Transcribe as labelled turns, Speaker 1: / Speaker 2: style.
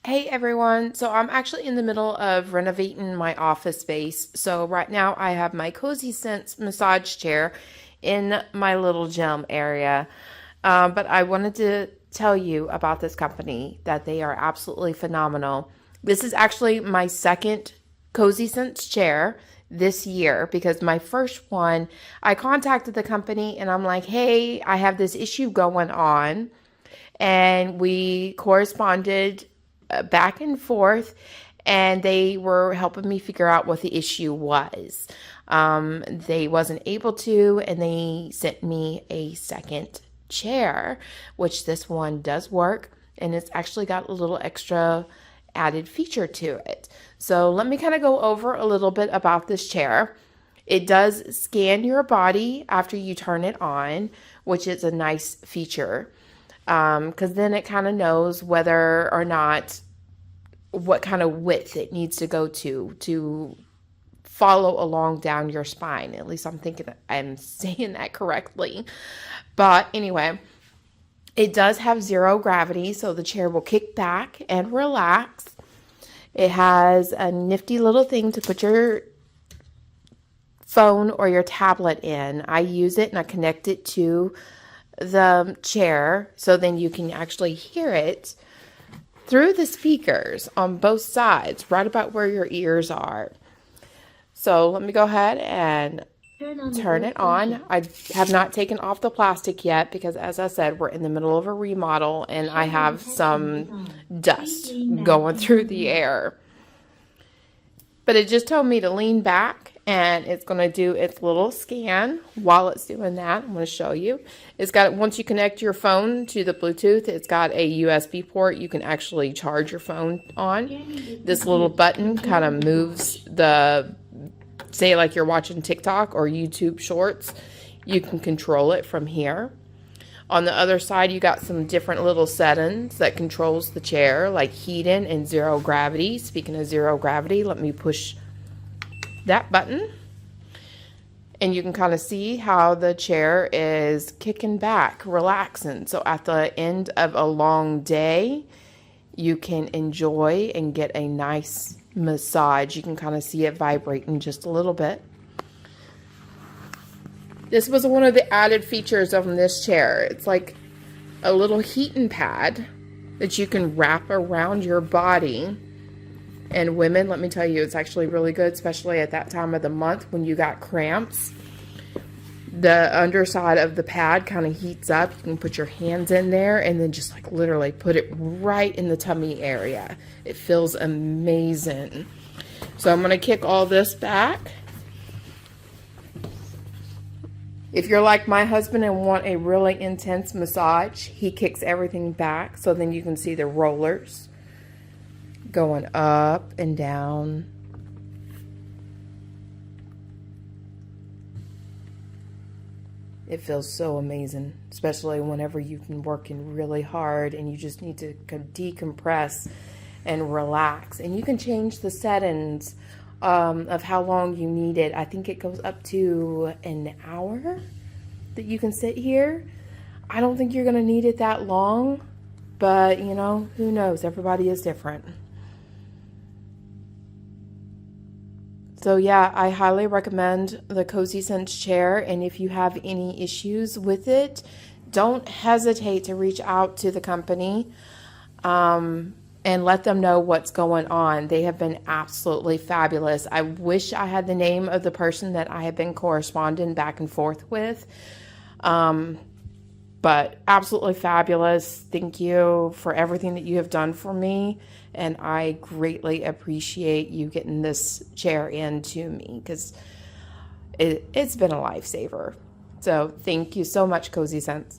Speaker 1: Hey everyone, so I'm actually in the middle of renovating my office space. So right now I have my KoziSense massage chair in my little gym area. But I wanted to tell you about this company that they are absolutely phenomenal. This is actually my second KoziSense chair this year because my first one, I contacted the company and I'm like, hey, I have this issue going on. And we corresponded back and forth, and they were helping me figure out what the issue was. They wasn't able to, and they sent me a second chair, which this one does work, and it's actually got a little extra added feature to it. So let me kind of go over a little bit about this chair. It does scan your body after you turn it on, which is a nice feature because then it kind of knows whether or not what kind of width it needs to go to follow along down your spine. At least I'm thinking I'm saying that correctly. But anyway, it does have zero gravity, so the chair will kick back and relax. It has a nifty little thing to put your phone or your tablet in. I use it and I connect it to the chair so then you can actually hear it through the speakers on both sides, right about where your ears are. So let me go ahead and turn it on. I have not taken off the plastic yet because, as I said, we're in the middle of a remodel and I have some dust going through the air. But it just told me to lean back and it's going to do its little scan. While it's doing that, I'm going to show you. It's got, once you connect your phone to the Bluetooth, it's got a USB port you can actually charge your phone on. This little button kind of moves the, say like you're watching TikTok or YouTube Shorts, you can control it from here. On the other side, you got some different little settings that controls the chair, like heating and zero gravity. Speaking of zero gravity, let me push that button. And you can kind of see how the chair is kicking back, relaxing. So at the end of a long day, you can enjoy and get a nice massage. You can kind of see it vibrating just a little bit. This was one of the added features of this chair. It's like a little heating pad that you can wrap around your body. And women, let me tell you, it's actually really good, especially at that time of the month when you got cramps. The underside of the pad kind of heats up. You can put your hands in there and then just like literally put it right in the tummy area. It feels amazing. So I'm going to kick all this back. If you're like my husband and want a really intense massage, he kicks everything back so then you can see the rollers going up and down. It feels so amazing, especially whenever you've been working really hard and you just need to decompress and relax. And you can change the settings of how long you need it. I think it goes up to an hour that you can sit here. I don't think you're going to need it that long, but you know, who knows? Everybody is different. So yeah, I highly recommend the KoziSense chair, and if you have any issues with it, don't hesitate to reach out to the company and let them know what's going on. They have been absolutely fabulous. I wish I had the name of the person that I have been corresponding back and forth with, but absolutely fabulous. Thank you for everything that you have done for me. And I greatly appreciate you getting this chair into me because it's been a lifesaver. So thank you so much, KoziSense.